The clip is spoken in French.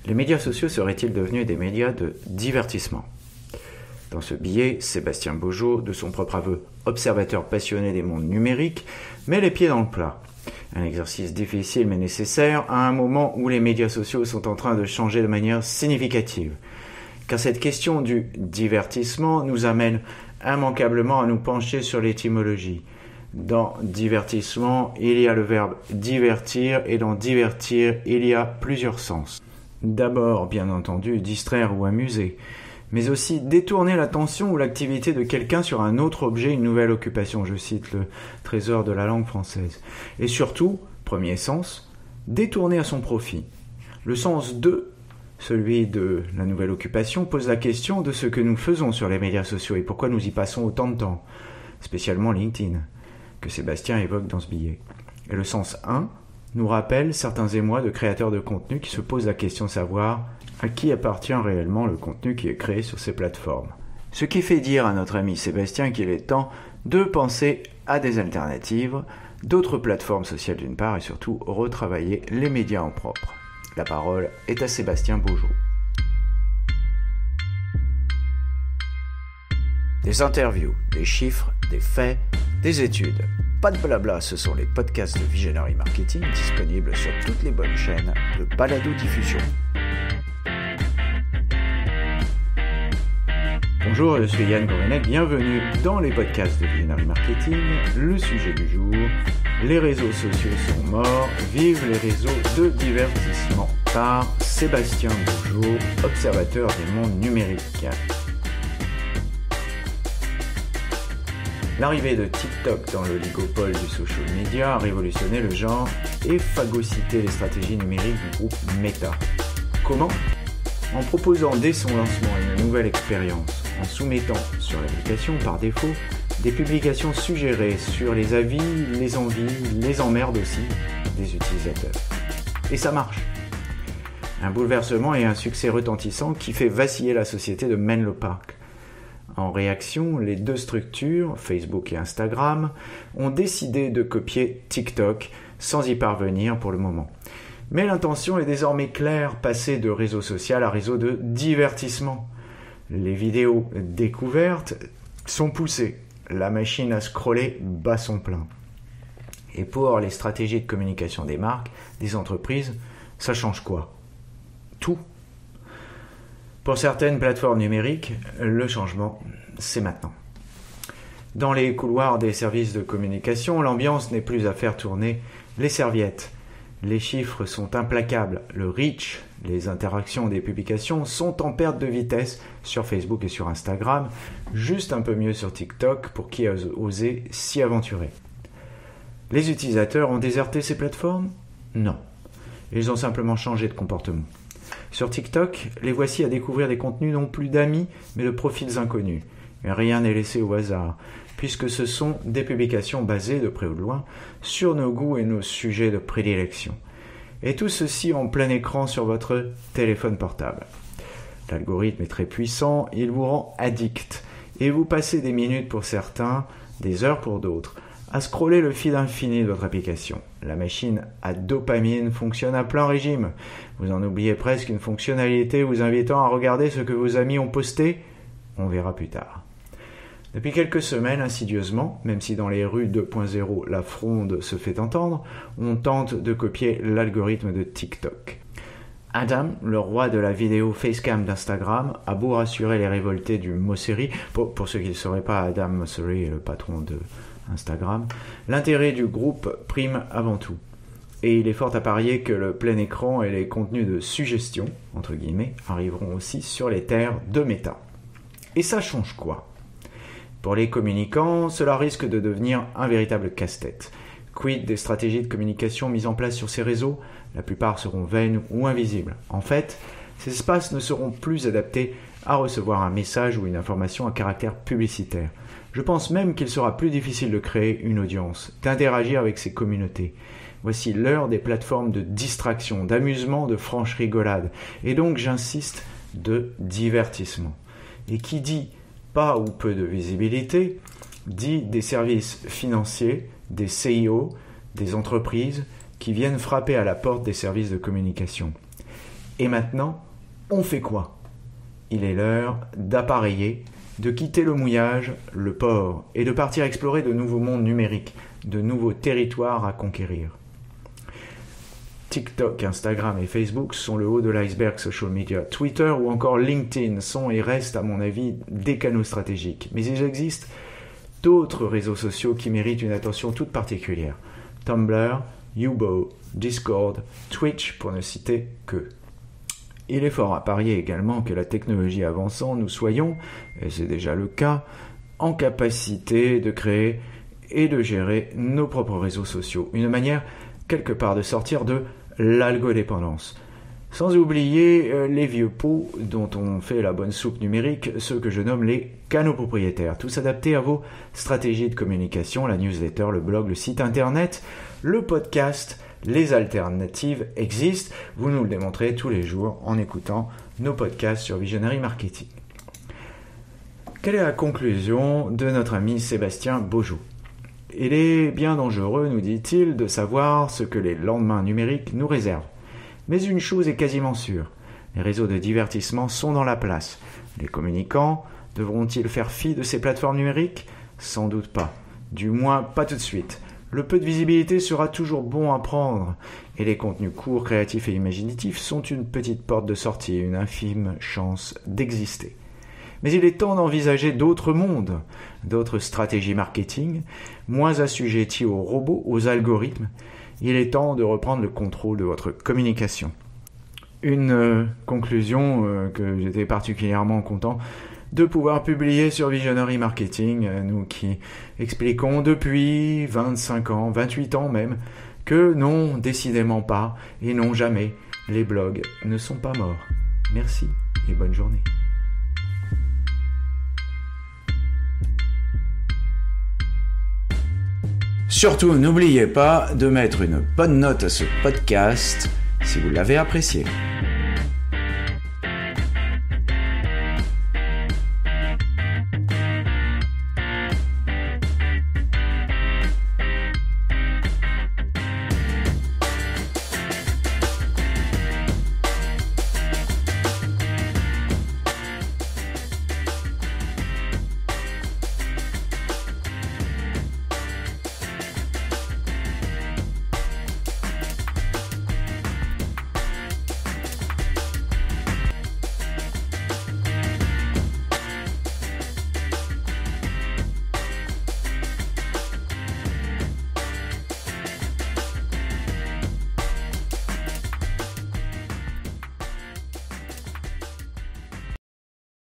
Les médias sociaux seraient-ils devenus des médias de divertissement ? Dans ce billet, Sébastien Beaujeau, de son propre aveu observateur passionné des mondes numériques, met les pieds dans le plat. Un exercice difficile mais nécessaire à un moment où les médias sociaux sont en train de changer de manière significative. Car cette question du divertissement nous amène immanquablement à nous pencher sur l'étymologie. Dans divertissement, il y a le verbe divertir et dans divertir, il y a plusieurs sens. D'abord, bien entendu, distraire ou amuser, mais aussi détourner l'attention ou l'activité de quelqu'un sur un autre objet, une nouvelle occupation, je cite le trésor de la langue française. Et surtout, premier sens, détourner à son profit. Le sens 2, celui de la nouvelle occupation, pose la question de ce que nous faisons sur les médias sociaux et pourquoi nous y passons autant de temps, spécialement LinkedIn, que Sébastien évoque dans ce billet. Et le sens 1 nous rappelle certains émois de créateurs de contenu qui se posent la question de savoir à qui appartient réellement le contenu qui est créé sur ces plateformes. Ce qui fait dire à notre ami Sébastien qu'il est temps de penser à des alternatives, d'autres plateformes sociales d'une part et surtout retravailler les médias en propre. La parole est à Sébastien Beaujeau. Des interviews, des chiffres, des faits, des études. Pas de blabla, ce sont les podcasts de Visionary Marketing disponibles sur toutes les bonnes chaînes de balado-diffusion. Bonjour, je suis Yann Gorenek, bienvenue dans les podcasts de Visionary Marketing. Le sujet du jour, les réseaux sociaux sont morts, vive les réseaux de divertissement par Sébastien Beaujeau, observateur des mondes numériques. L'arrivée de TikTok dans l'oligopole du social media a révolutionné le genre et phagocyté les stratégies numériques du groupe Meta. Comment ? En proposant dès son lancement une nouvelle expérience, en soumettant sur l'application par défaut des publications suggérées sur les avis, les envies, les emmerdes aussi des utilisateurs. Et ça marche. Un bouleversement et un succès retentissant qui fait vaciller la société de Menlo Park. En réaction, les deux structures, Facebook et Instagram, ont décidé de copier TikTok sans y parvenir pour le moment. Mais l'intention est désormais claire, passer de réseau social à réseau de divertissement. Les vidéos découvertes sont poussées. La machine à scroller bat son plein. Et pour les stratégies de communication des marques, des entreprises, ça change quoi ? Tout. Pour certaines plateformes numériques, le changement, c'est maintenant. Dans les couloirs des services de communication, l'ambiance n'est plus à faire tourner les serviettes. Les chiffres sont implacables. Le reach, les interactions des publications sont en perte de vitesse sur Facebook et sur Instagram, juste un peu mieux sur TikTok pour qui a osé s'y aventurer. Les utilisateurs ont déserté ces plateformes ? Non. Ils ont simplement changé de comportement. Sur TikTok, les voici à découvrir des contenus non plus d'amis, mais de profils inconnus. Et rien n'est laissé au hasard, puisque ce sont des publications basées, de près ou de loin, sur nos goûts et nos sujets de prédilection. Et tout ceci en plein écran sur votre téléphone portable. L'algorithme est très puissant, il vous rend addict. Et vous passez des minutes pour certains, des heures pour d'autres, à scroller le fil infini de votre application. La machine à dopamine fonctionne à plein régime. Vous en oubliez presque une fonctionnalité vous invitant à regarder ce que vos amis ont posté. On verra plus tard. Depuis quelques semaines, insidieusement, même si dans les rues 2.0 la fronde se fait entendre, on tente de copier l'algorithme de TikTok. Adam, le roi de la vidéo facecam d'Instagram, a beau rassurer les révoltés du Mosseri, pour ceux qui ne sauraient pas, Adam Mosseri est le patron de Instagram, l'intérêt du groupe prime avant tout. Et il est fort à parier que le plein écran et les contenus de suggestion, entre guillemets, arriveront aussi sur les terres de Meta. Et ça change quoi ? Pour les communicants, cela risque de devenir un véritable casse-tête. Quid des stratégies de communication mises en place sur ces réseaux ? La plupart seront vaines ou invisibles. En fait, ces espaces ne seront plus adaptés à recevoir un message ou une information à caractère publicitaire. Je pense même qu'il sera plus difficile de créer une audience, d'interagir avec ces communautés. Voici l'heure des plateformes de distraction, d'amusement, de franche rigolade, et donc, j'insiste, de divertissement. Et qui dit pas ou peu de visibilité, dit des services financiers, des CIO, des entreprises qui viennent frapper à la porte des services de communication. Et maintenant, on fait quoi ? Il est l'heure d'appareiller, de quitter le mouillage, le port, et de partir explorer de nouveaux mondes numériques, de nouveaux territoires à conquérir. TikTok, Instagram et Facebook sont le haut de l'iceberg social media. Twitter ou encore LinkedIn sont et restent, à mon avis, des canaux stratégiques. Mais il existe d'autres réseaux sociaux qui méritent une attention toute particulière. Tumblr, Yubo, Discord, Twitch, pour ne citer que. Il est fort à parier également que la technologie avançant, nous soyons, et c'est déjà le cas, en capacité de créer et de gérer nos propres réseaux sociaux. Une manière, quelque part, de sortir de l'algodépendance. Sans oublier les vieux pots dont on fait la bonne soupe numérique, ceux que je nomme les canaux propriétaires, tous adaptés à vos stratégies de communication, la newsletter, le blog, le site internet, le podcast. Les alternatives existent, vous nous le démontrez tous les jours en écoutant nos podcasts sur Visionary Marketing. Quelle est la conclusion de notre ami Sébastien Beaujou ? Il est bien dangereux, nous dit-il, de savoir ce que les lendemains numériques nous réservent. Mais une chose est quasiment sûre, les réseaux de divertissement sont dans la place. Les communicants devront-ils faire fi de ces plateformes numériques ? Sans doute pas, du moins pas tout de suite. Le peu de visibilité sera toujours bon à prendre, et les contenus courts, créatifs et imaginatifs sont une petite porte de sortie, une infime chance d'exister. Mais il est temps d'envisager d'autres mondes, d'autres stratégies marketing, moins assujetties aux robots, aux algorithmes. Il est temps de reprendre le contrôle de votre communication. Une conclusion que j'étais particulièrement content de pouvoir publier sur Visionary Marketing, nous qui expliquons depuis 25 ans, 28 ans même, que non, décidément pas, et non jamais, les blogs ne sont pas morts. Merci et bonne journée. Surtout, n'oubliez pas de mettre une bonne note à ce podcast si vous l'avez apprécié.